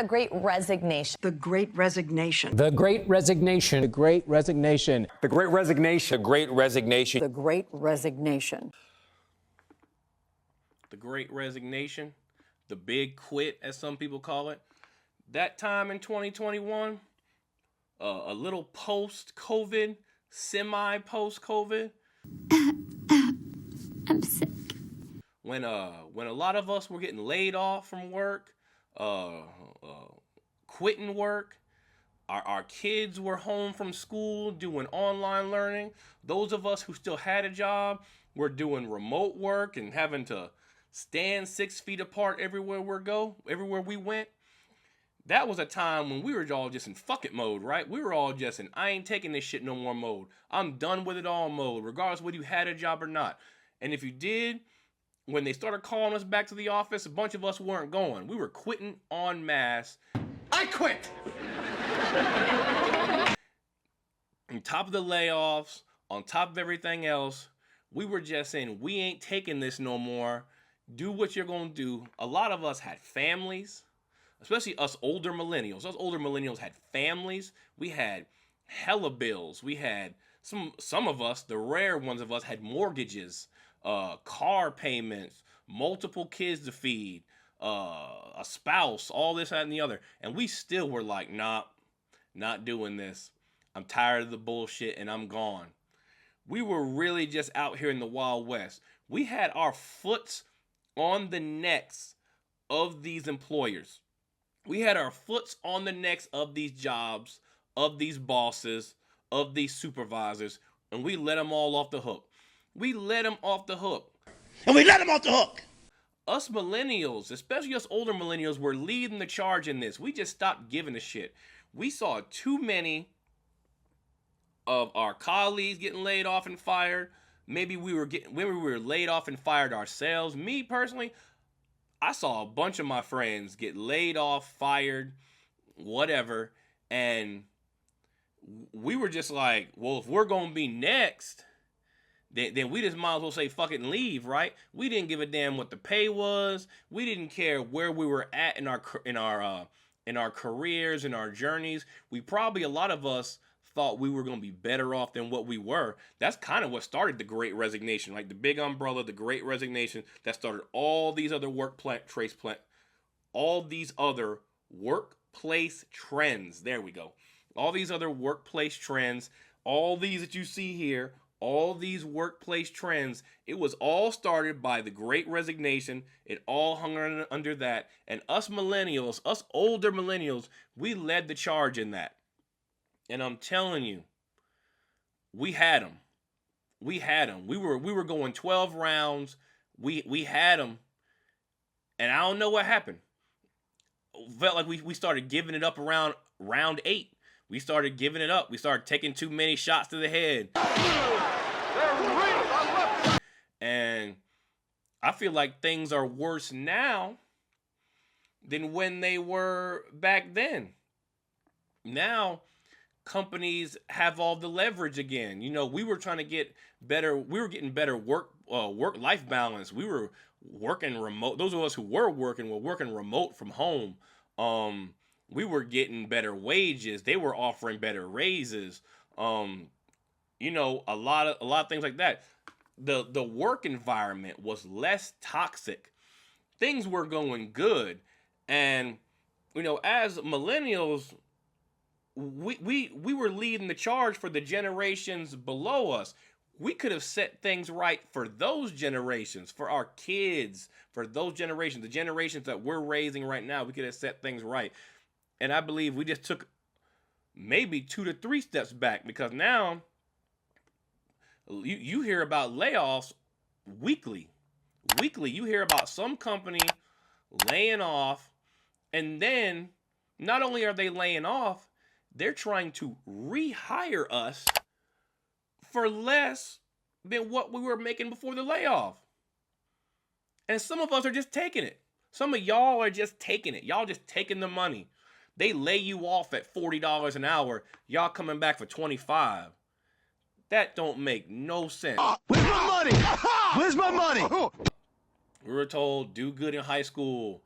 the Great Resignation. The Great Resignation. The Great Resignation. The Great Resignation. The Great Resignation. The Great Resignation. The Great Resignation. The Great Resignation, the Big Quit, as some people call it. That time in 2021, a little post-COVID, semi-post-COVID. I'm sick. When a lot of us were getting laid off from work, quitting work, our kids were home from school doing online learning. Those of us who still had a job were doing remote work and having to stand 6 feet apart everywhere we went. That was a time when we were all just in fuck it mode, right? We were all just in I ain't taking this shit no more mode. I'm done with it all mode, regardless whether you had a job or not. And if you did, when they started calling us back to the office, a bunch of us weren't going. We were quitting en masse. I quit! On top of the layoffs, on top of everything else, we were just saying, we ain't taking this no more. Do what you're going to do. A lot of us had families, especially us older millennials. Us older millennials had families. We had hella bills. We had some of us, the rare ones of us, had mortgages, car payments, multiple kids to feed, a spouse, all this, that, and the other. And we still were like, nah, not doing this. I'm tired of the bullshit and I'm gone. We were really just out here in the Wild West. We had our foots on the necks of these employers. We had our foots on the necks of these jobs, of these bosses, of these supervisors, and we let them all off the hook. We let them off the hook. And we let them off the hook. Us millennials, especially us older millennials, were leading the charge in this. We just stopped giving a shit. We saw too many of our colleagues getting laid off and fired. Maybe we were laid off and fired ourselves. Me personally, I saw a bunch of my friends get laid off, fired, whatever, and we were just like, well, if we're gonna be next, then we just might as well say fuck it and leave, right? We didn't give a damn what the pay was. We didn't care where we were at in our careers, in our journeys. A lot of us thought we were going to be better off than what we were. That's kind of what started the Great Resignation, like the big umbrella, the Great Resignation that started all these other workplace trends. There we go. All these other workplace trends, all these that you see here, all these workplace trends, it was all started by the Great Resignation. It all hung under that. And us millennials, us older millennials, we led the charge in that. And I'm telling you, we had them. We had them. We were going 12 rounds. We had them. And I don't know what happened. Felt like we started giving it up around round 8. We started giving it up. We started taking too many shots to the head. And I feel like things are worse now than when they were back then. Now, companies have all the leverage again. You know, we were trying to get better. We were getting better work-life balance. We were working remote. Those of us who were working remote from home. We were getting better wages. They were offering better raises. You know, a lot of things like that. The work environment was less toxic. Things were going good. And, you know, as millennials, we were leading the charge for the generations below us. We could have set things right for those generations, for our kids, for those generations, the generations that we're raising right now. We could have set things right. And I believe we just took maybe 2 to 3 steps back, because now you hear about layoffs weekly. Weekly, you hear about some company laying off, and then not only are they laying off, they're trying to rehire us for less than what we were making before the layoff. And some of us are just taking it. Some of y'all are just taking it. Y'all just taking the money. They lay you off at $40 an hour. Y'all coming back for $25. That don't make no sense. Where's my money? Where's my money? We were told, do good in high school.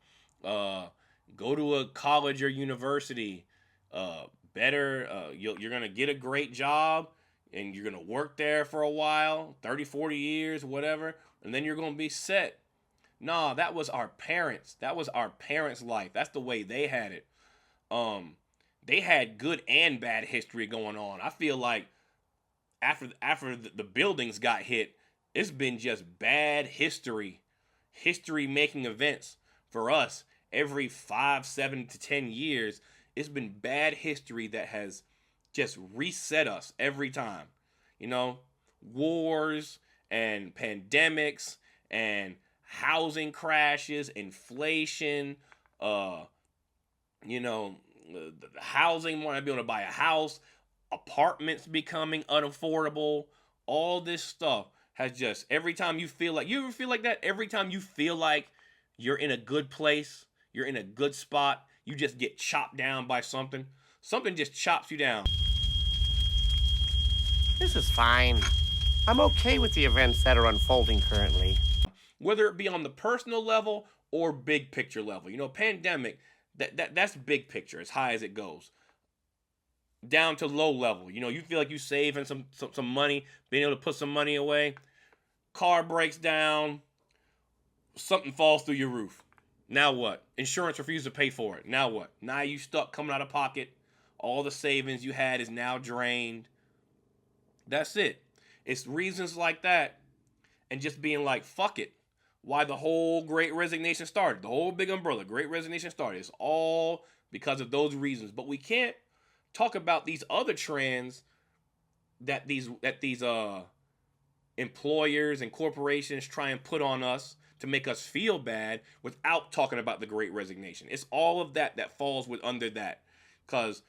go to a college or university, you're going to get a great job and you're going to work there for a while, 30, 40 years, whatever, and then you're going to be set. Nah, that was our parents. That was our parents' life. That's the way they had it. They had good and bad history going on. I feel like after the buildings got hit, it's been just bad history making events for us every 5, 7 to 10 years. It's been bad history that has just reset us every time. You know, wars and pandemics and housing crashes, inflation, the housing, want to be able to buy a house, apartments becoming unaffordable, all this stuff has just, every time you feel like, you ever feel like that? Every time you feel like you're in a good place, you're in a good spot, you just get chopped down by something. Something just chops you down. This is fine. I'm okay with the events that are unfolding currently. Whether it be on the personal level or big picture level. You know, pandemic, that's big picture, as high as it goes. Down to low level. You know, you feel like you saving some money, being able to put some money away. Car breaks down. Something falls through your roof. Now what? Insurance refuses to pay for it. Now what? Now you stuck coming out of pocket. All the savings you had is now drained. That's it. It's reasons like that and just being like, fuck it. Why the whole Great Resignation started. The whole big umbrella, Great Resignation started. It's all because of those reasons. But we can't talk about these other trends that these employers and corporations try and put on us to make us feel bad without talking about the Great Resignation. It's all of that falls under that. Because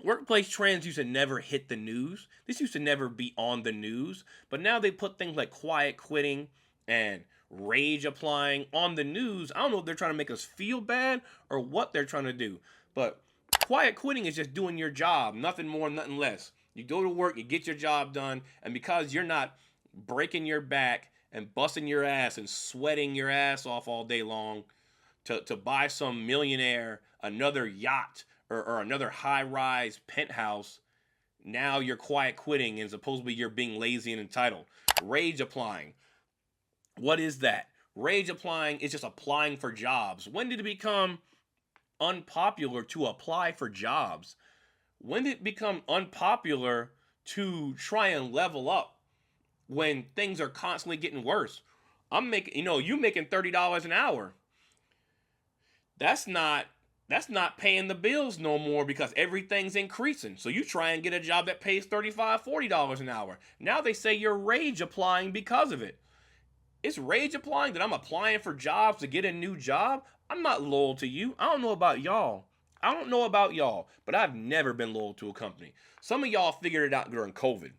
workplace trends used to never hit the news. This used to never be on the news. But now they put things like quiet quitting and rage applying on the news. I don't know if they're trying to make us feel bad or what they're trying to do. But quiet quitting is just doing your job. Nothing more, nothing less. You go to work, you get your job done. And because you're not breaking your back and busting your ass and sweating your ass off all day long to buy some millionaire another yacht or another high-rise penthouse, now you're quiet quitting and supposedly you're being lazy and entitled. Rage applying. What is that? Rage applying is just applying for jobs. When did it become unpopular to apply for jobs? When did it become unpopular to try and level up when things are constantly getting worse? You making $30 an hour. That's not paying the bills no more because everything's increasing. So you try and get a job that pays $35, $40 an hour. Now they say you're rage applying because of it. It's rage applying that I'm applying for jobs to get a new job. I'm not loyal to you. I don't know about y'all. But I've never been loyal to a company. Some of y'all figured it out during COVID.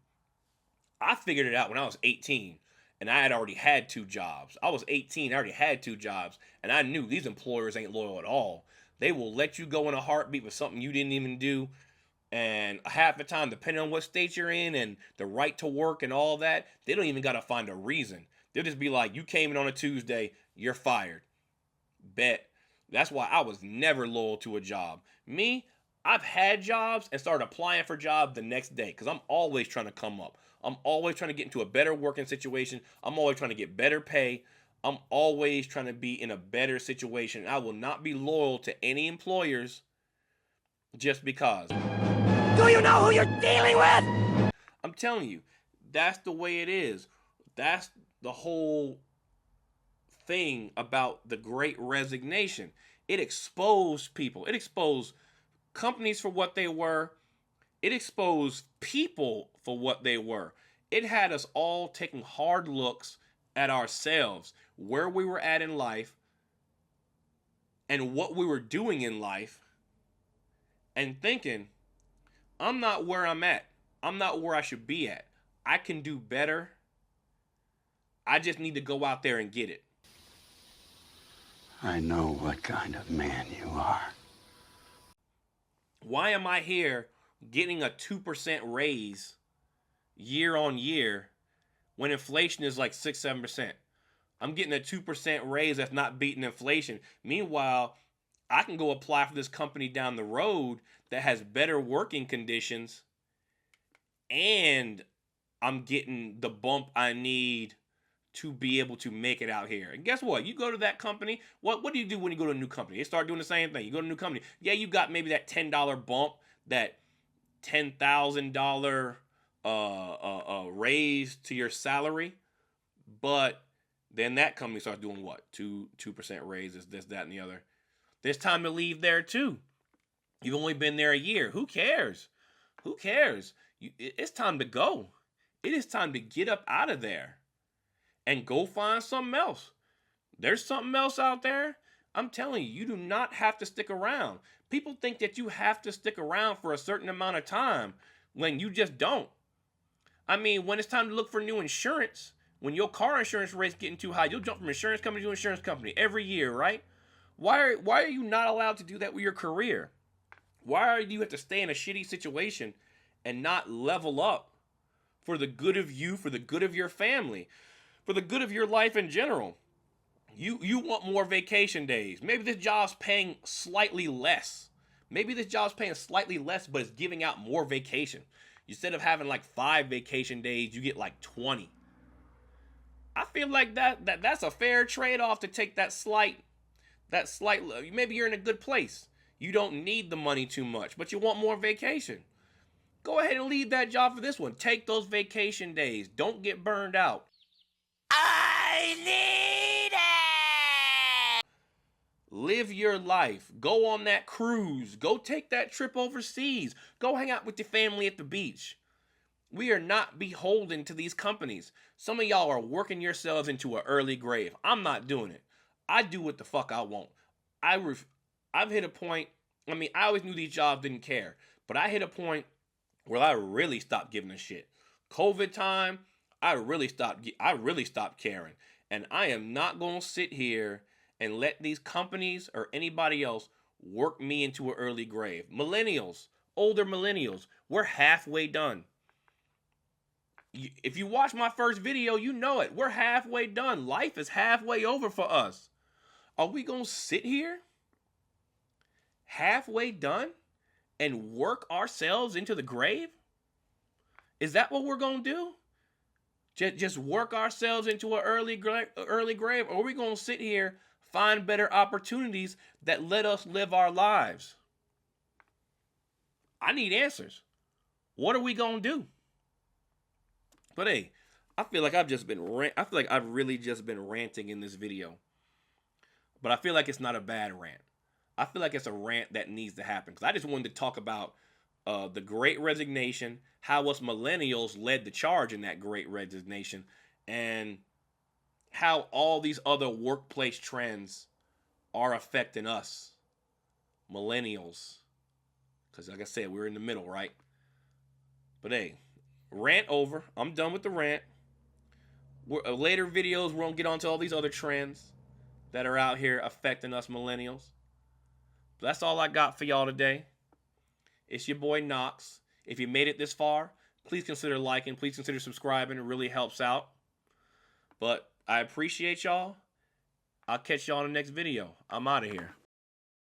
I figured it out when I was 18 and I had already had 2 jobs. I was 18, I already had 2 jobs, and I knew these employers ain't loyal at all. They will let you go in a heartbeat with something you didn't even do. And half the time, depending on what state you're in and the right to work and all that, they don't even got to find a reason. They'll just be like, you came in on a Tuesday, you're fired. Bet. That's why I was never loyal to a job. Me, I've had jobs and started applying for jobs the next day because I'm always trying to come up. I'm always trying to get into a better working situation. I'm always trying to get better pay. I'm always trying to be in a better situation. I will not be loyal to any employers just because. Do you know who you're dealing with? I'm telling you, that's the way it is. That's the whole thing about the Great Resignation. It exposed people. It exposed companies for what they were. It exposed people for what they were. It had us all taking hard looks at ourselves, where we were at in life, and what we were doing in life, and thinking, I'm not where I'm at. I'm not where I should be at. I can do better. I just need to go out there and get it. I know what kind of man you are. Why am I here getting a 2% raise year on year when inflation is like 6-7%? I'm getting a 2% raise that's not beating inflation. Meanwhile, I can go apply for this company down the road that has better working conditions, and I'm getting the bump I need to be able to make it out here. And guess what? You go to that company. What do you do when you go to a new company? They start doing the same thing. You go to a new company. Yeah, you got maybe that $10 bump, that $10,000 raise to your salary, but then that company starts doing what? 2% raises, this, that, and the other. There's time to leave there too. You've only been there a year. Who cares? Who cares? It's time to go. It is time to get up out of there and go find something else. There's something else out there. I'm telling you, you do not have to stick around. People think that you have to stick around for a certain amount of time when you just don't. I mean, when it's time to look for new insurance, when your car insurance rate's getting too high, you'll jump from insurance company to insurance company every year, right? Why are you not allowed to do that with your career? Why do you have to stay in a shitty situation and not level up for the good of you, for the good of your family, for the good of your life in general? You want more vacation days. Maybe this job's paying slightly less. Maybe this job's paying slightly less, but it's giving out more vacation. Instead of having like 5 vacation days, you get like 20. I feel like that's a fair trade-off to take that slight, maybe you're in a good place. You don't need the money too much, but you want more vacation. Go ahead and leave that job for this one. Take those vacation days. Don't get burned out. I need it! Live your life. Go on that cruise. Go take that trip overseas. Go hang out with your family at the beach. We are not beholden to these companies. Some of y'all are working yourselves into an early grave. I'm not doing it. I do what the fuck I want. I've hit a point, I mean, I always knew these jobs didn't care, but I hit a point where I really stopped giving a shit. COVID time, I really stopped caring. And I am not going to sit here and let these companies or anybody else work me into an early grave. Millennials, older millennials, we're halfway done. If you watch my first video, you know it. We're halfway done. Life is halfway over for us. Are we going to sit here halfway done and work ourselves into the grave? Is that what we're going to do? Just work ourselves into an early grave? Or are we going to sit here, find better opportunities that let us live our lives? I need answers. What are we going to do? But hey, I feel like I've really just been ranting in this video. But I feel like it's not a bad rant. I feel like it's a rant that needs to happen. Because I just wanted to talk about the Great Resignation, how us millennials led the charge in that Great Resignation, and how all these other workplace trends are affecting us, millennials. Because like I said, we're in the middle, right? But hey, rant over. I'm done with the rant. Later videos, we're going to get onto all these other trends that are out here affecting us millennials. But that's all I got for y'all today. It's your boy Knox. If you made it this far, please consider liking. Please consider subscribing. It really helps out. But I appreciate y'all. I'll catch y'all in the next video. I'm out of here.